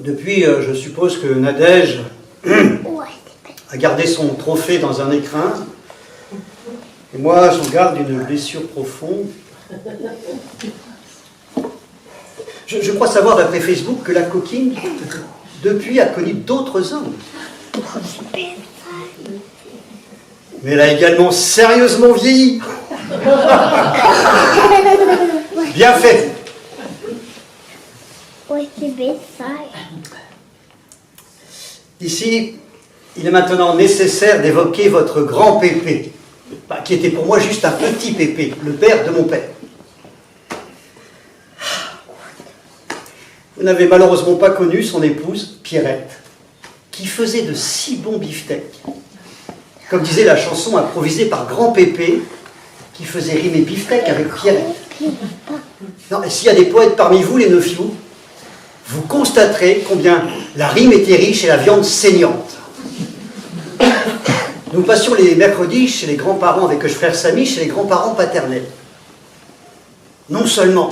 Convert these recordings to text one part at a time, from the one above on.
Depuis, je suppose que Nadège a gardé son trophée dans un écrin. Et moi, j'en garde une blessure profonde. Je crois savoir, d'après Facebook, que la coquine, depuis, a connu d'autres hommes. Mais elle a également sérieusement vieilli. Bien fait. Ici, il est maintenant nécessaire d'évoquer votre grand Pépé, qui était pour moi juste un petit Pépé, le père de mon père. Vous n'avez malheureusement pas connu son épouse, Pierrette, qui faisait de si bons beefsteaks. Comme disait la chanson improvisée par Grand Pépé, qui faisait rimer beefsteak avec Pierrette. Non, et s'il y a des poètes parmi vous, les Neufious, vous constaterez combien la rime était riche et la viande saignante. Nous passions les mercredis chez les grands-parents avec frère Samy, chez les grands-parents paternels. Non seulement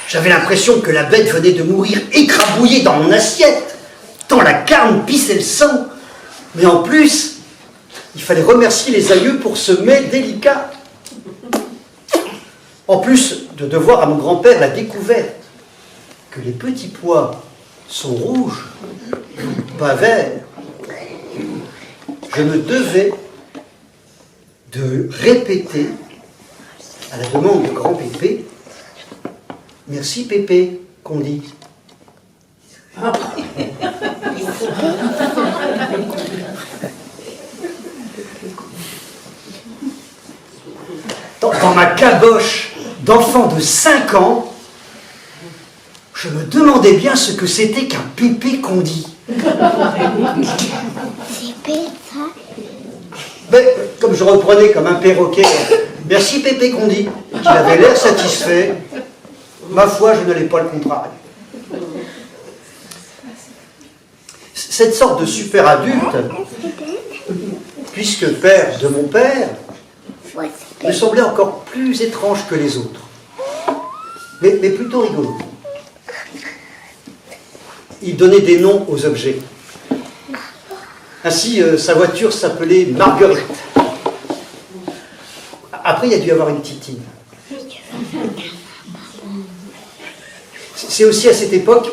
j'avais l'impression que la bête venait de mourir écrabouillée dans mon assiette, tant la carne pissait le sang, mais en plus, il fallait remercier les aïeux pour ce mets délicat. En plus de devoir à mon grand-père la découverte que les petits pois sont rouges, pas verts, je me devais de répéter, à la demande de Grand Pépé, « Merci Pépé », qu'on dit. Dans ma caboche d'enfant de 5 ans, je me demandais bien ce que c'était qu'un Pépé qu'on dit. Mais comme je reprenais comme un perroquet, merci Pépé qu'on dit, qu'il avait l'air satisfait, ma foi, je ne l'ai pas le contraire. Cette sorte de super adulte, puisque père de mon père, me semblait encore plus étrange que les autres, mais plutôt rigolo. Il donnait des noms aux objets. Ainsi, sa voiture s'appelait Marguerite. Après, il y a dû y avoir une titine. C'est aussi à cette époque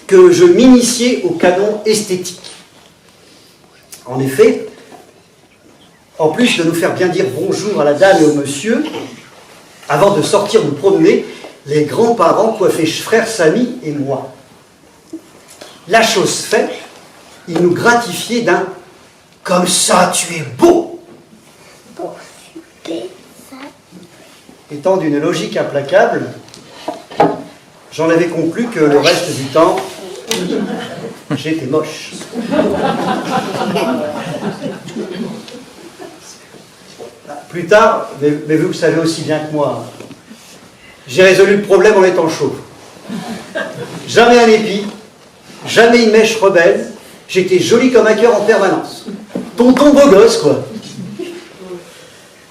que je m'initiais au canon esthétique. En effet, en plus de nous faire bien dire bonjour à la dame et au monsieur, avant de sortir nous promener, les grands-parents coiffaient frère Samy et moi. La chose faite, ils nous gratifiaient d'un « Comme ça, tu es beau !» Étant d'une logique implacable, j'en avais conclu que le reste du temps, j'étais moche. Plus tard, mais vous le savez aussi bien que moi, j'ai résolu le problème en étant chauve. Jamais un épi, jamais une mèche rebelle, j'étais joli comme un cœur en permanence. Tonton beau gosse, quoi.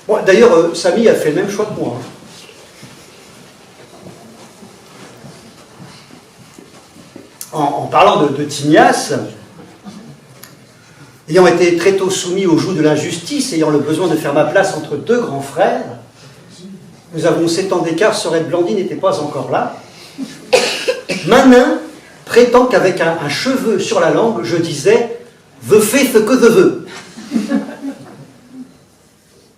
Bon, d'ailleurs, Samy a fait le même choix que moi. En parlant de Tignasse, ayant été très tôt soumis au joug de l'injustice, ayant le besoin de faire ma place entre deux grands frères, nous avons 7 ans d'écart, Sorette Blandy n'était pas encore là. Manin prétend qu'avec un cheveu sur la langue, je disais « veux faire ce que je veux ».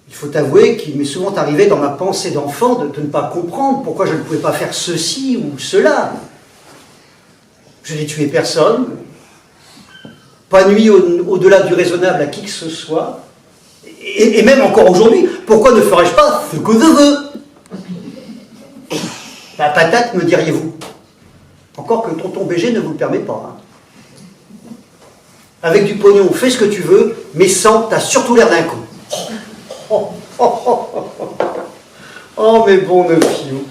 Il faut avouer qu'il m'est souvent arrivé dans ma pensée d'enfant de ne pas comprendre pourquoi je ne pouvais pas faire ceci ou cela. Je n'ai tué personne, pas nuit au-delà du raisonnable à qui que ce soit, et même encore aujourd'hui, pourquoi ne ferais-je pas ce que je veux? La patate, me diriez-vous. Encore que tonton BG ne vous le permet pas. Hein. Avec du pognon, fais ce que tu veux, mais sans, t'as surtout l'air d'un con. Oh, mes bons Neufious.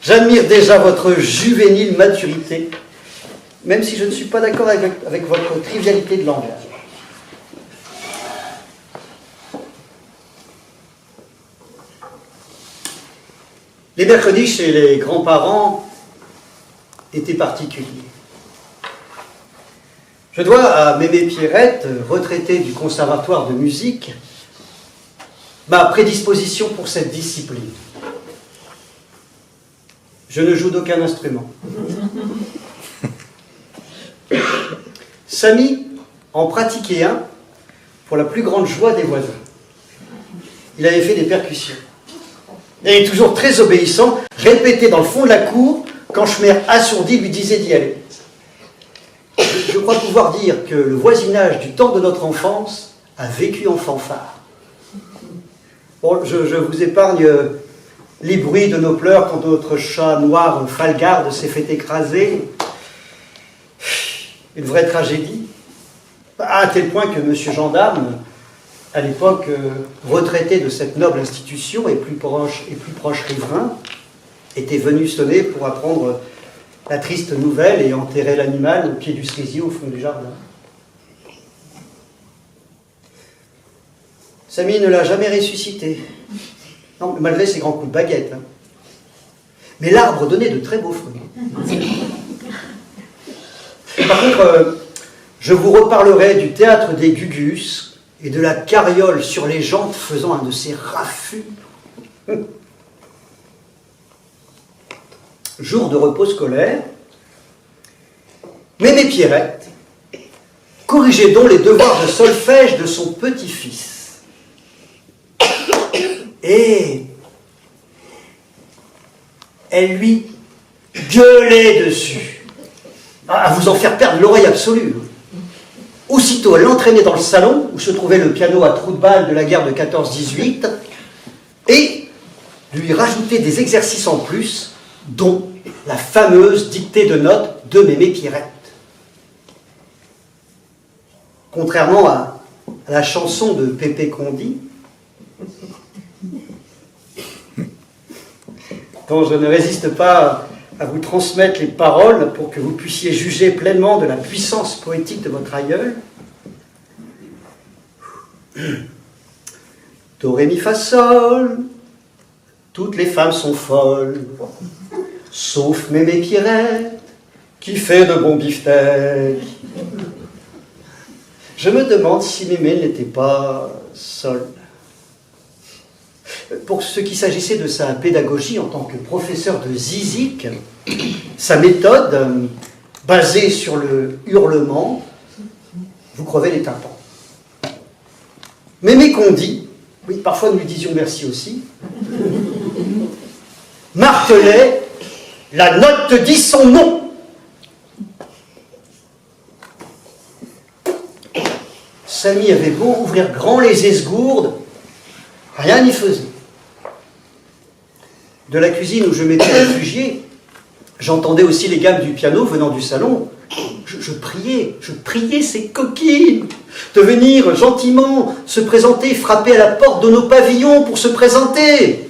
J'admire déjà votre juvénile maturité, même si je ne suis pas d'accord avec votre trivialité de langage. Les mercredis chez les grands-parents étaient particuliers. Je dois à Mémé Pierrette, retraitée du conservatoire de musique, ma prédisposition pour cette discipline. Je ne joue d'aucun instrument. Samy en pratiquait un pour la plus grande joie des voisins. Il avait fait des percussions. Il est toujours très obéissant, répétait dans le fond de la cour quand Schmer assourdi lui disait d'y aller. Je crois pouvoir dire que le voisinage du temps de notre enfance a vécu en fanfare. Bon, je vous épargne les bruits de nos pleurs quand notre chat noir Falgarde s'est fait écraser. Une vraie tragédie, à tel point que M. Gendarme, à l'époque retraité de cette noble institution et plus proche riverain, était venu sonner pour apprendre la triste nouvelle et enterrer l'animal au pied du cerisier au fond du jardin. Samy ne l'a jamais ressuscité, non, malgré ses grands coups de baguette. Hein. Mais l'arbre donnait de très beaux fruits. Par contre, je vous reparlerai du théâtre des Gugus et de la carriole sur les jantes faisant un de ces raffus. Jour de repos scolaire, Mémé Pierrette corrigeait donc les devoirs de solfège de son petit-fils. Et elle lui gueulait dessus, à vous en faire perdre l'oreille absolue. Aussitôt, elle l'entraînait dans le salon, où se trouvait le piano à trous de balle de la guerre de 14-18, et lui rajoutait des exercices en plus, dont la fameuse dictée de notes de Mémé Pierrette. Contrairement à la chanson de Pépé Condy, dont je ne résiste pas à vous transmettre les paroles pour que vous puissiez juger pleinement de la puissance poétique de votre aïeul. Do, ré, mi, fa, sol, toutes les femmes sont folles, sauf Mémé Pierrette, qui fait de bons beefsteaks. Je me demande si Mémé n'était pas seule. Pour ce qui s'agissait de sa pédagogie en tant que professeur de zizik, sa méthode, basée sur le hurlement, vous crevez les tympans. Mémé Condy, oui, parfois nous lui disions merci aussi, martelait « La note dit son nom ». Samy avait beau ouvrir grand les esgourdes, rien n'y faisait. De la cuisine où je m'étais réfugié, j'entendais aussi les gammes du piano venant du salon. Je priais ces coquines de venir gentiment se présenter, frapper à la porte de nos pavillons pour se présenter.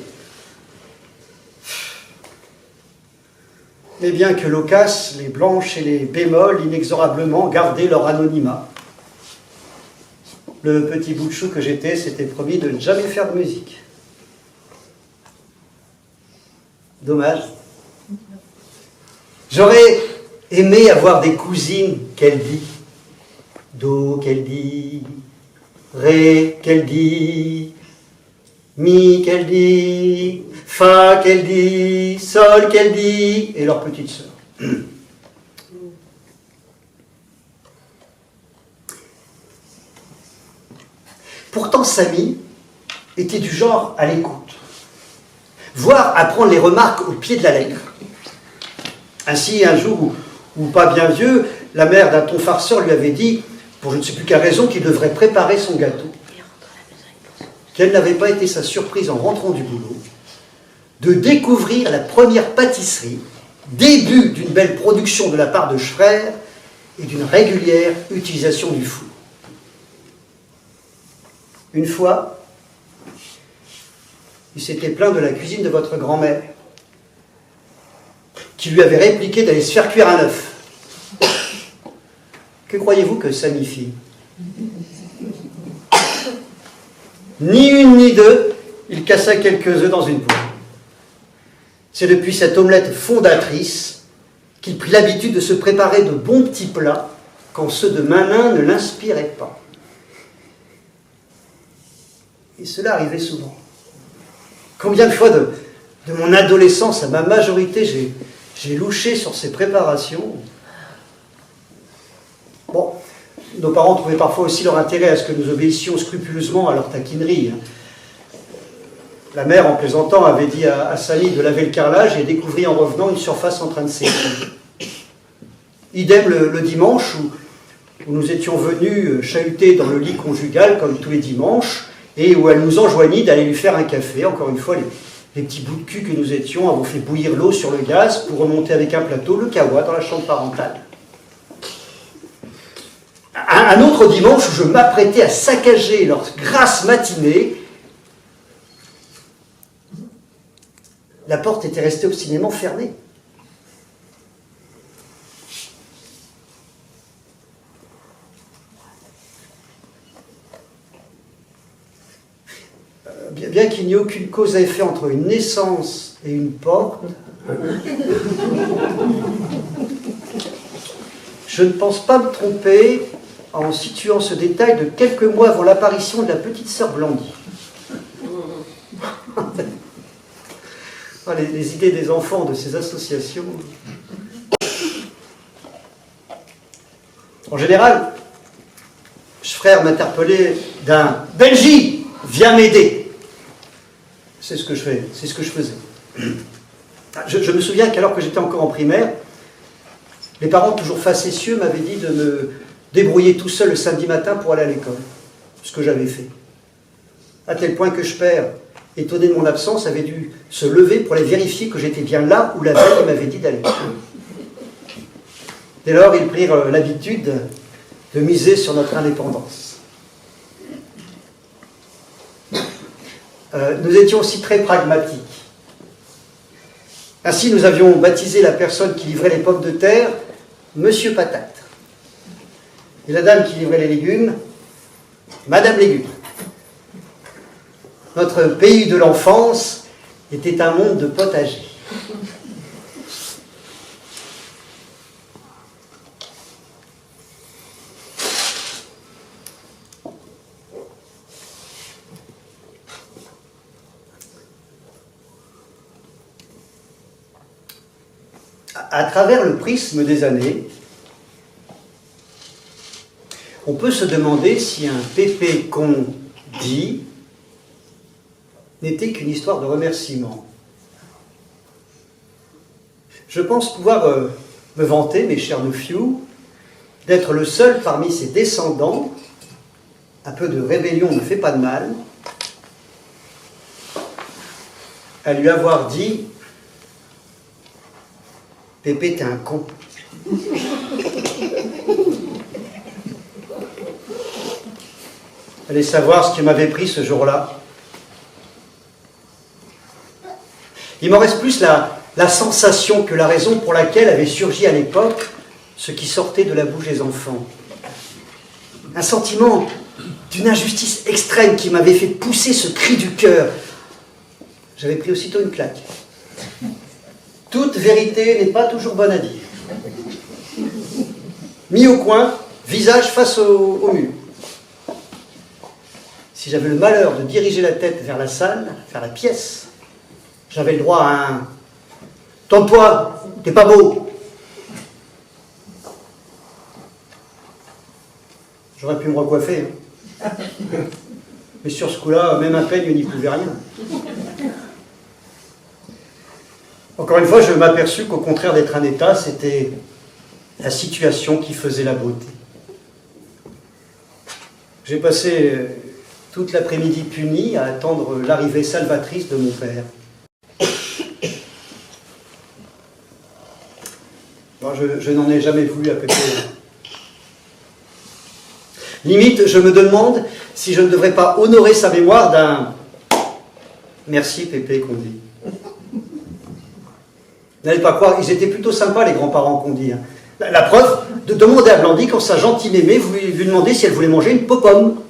Mais bien que loquaces, les blanches et les bémols inexorablement gardaient leur anonymat. Le petit bout de chou que j'étais s'était promis de ne jamais faire de musique. Dommage. J'aurais aimé avoir des cousines qu'elle dit. Do qu'elle dit, ré qu'elle dit, mi qu'elle dit, fa qu'elle dit, sol qu'elle dit, et leur petite sœur. Pourtant, Samy était du genre à l'écoute, voire à prendre les remarques au pied de la lettre. Ainsi, un jour où pas bien vieux, la mère d'un ton farceur lui avait dit, pour je ne sais plus quelle raison, qu'il devrait préparer son gâteau. Quelle n'avait pas été sa surprise en rentrant du boulot, de découvrir la première pâtisserie, début d'une belle production de la part de Schrer et d'une régulière utilisation du four. Une fois, il s'était plaint de la cuisine de votre grand-mère, qui lui avait répliqué d'aller se faire cuire un œuf. Que croyez-vous que Samy fit? Ni une ni deux, il cassa quelques œufs dans une poêle. C'est depuis cette omelette fondatrice qu'il prit l'habitude de se préparer de bons petits plats quand ceux de Manin ne l'inspiraient pas. Et cela arrivait souvent. Combien de fois de mon adolescence à ma majorité, j'ai louché sur ces préparations. Bon, nos parents trouvaient parfois aussi leur intérêt à ce que nous obéissions scrupuleusement à leur taquinerie. La mère, en plaisantant, avait dit à Sally de laver le carrelage et découvrit en revenant une surface en train de sécher. Idem le dimanche où nous étions venus chahuter dans le lit conjugal, comme tous les dimanches, et où elle nous enjoignit d'aller lui faire un café. Encore une fois, les petits bouts de cul que nous étions avons fait bouillir l'eau sur le gaz pour remonter avec un plateau le kawa dans la chambre parentale. Un autre dimanche où je m'apprêtais à saccager leur grasse matinée, la porte était restée obstinément fermée. Bien qu'il n'y ait aucune cause à effet entre une naissance et une porte, je ne pense pas me tromper en situant ce détail de quelques mois avant l'apparition de la petite sœur Blandy. Les idées des enfants de ces associations. En général, ce frère m'interpellait d'un « Benji, viens m'aider !» C'est ce que je fais, c'est ce que je faisais. Je me souviens qu'alors que j'étais encore en primaire, les parents, toujours facétieux, m'avaient dit de me débrouiller tout seul le samedi matin pour aller à l'école. Ce que j'avais fait. À tel point que je père, étonné de mon absence, avait dû se lever pour aller vérifier que j'étais bien là où la veille il m'avait dit d'aller. Dès lors, ils prirent l'habitude de miser sur notre indépendance. Nous étions aussi très pragmatiques. Ainsi, nous avions baptisé la personne qui livrait les pommes de terre Monsieur Patate. Et la dame qui livrait les légumes, Madame Légumes. Notre pays de l'enfance était un monde de potager. À travers le prisme des années, on peut se demander si un pépé qu'on dit n'était qu'une histoire de remerciement. Je pense pouvoir me vanter, mes chers nephews, d'être le seul parmi ses descendants, un peu de rébellion ne fait pas de mal, à lui avoir dit « Pépé, t'es un con ». Allez savoir ce qui m'avait pris ce jour-là. Il m'en reste plus la sensation que la raison pour laquelle avait surgi à l'époque ce qui sortait de la bouche des enfants. Un sentiment d'une injustice extrême qui m'avait fait pousser ce cri du cœur. J'avais pris aussitôt une claque. Toute vérité n'est pas toujours bonne à dire. Mis au coin, visage face au mur. Si j'avais le malheur de diriger la tête vers la salle, vers la pièce, j'avais le droit à un « Tourne-toi, t'es pas beau !» J'aurais pu me recoiffer. Hein. Mais sur ce coup-là, même un peigne n'y pouvait rien. Encore une fois, je m'aperçus qu'au contraire d'être un état, c'était la situation qui faisait la beauté. J'ai passé toute l'après-midi puni à attendre l'arrivée salvatrice de mon père. Bon, je n'en ai jamais voulu à Pépé. Limite, je me demande si je ne devrais pas honorer sa mémoire d'un « Merci Pépé » qu'on dit. N'allez pas croire, ils étaient plutôt sympas les grands-parents qu'on dit. Hein. La preuve, de demander à Blandy quand sa gentille mémé lui demandait si elle voulait manger une popomme.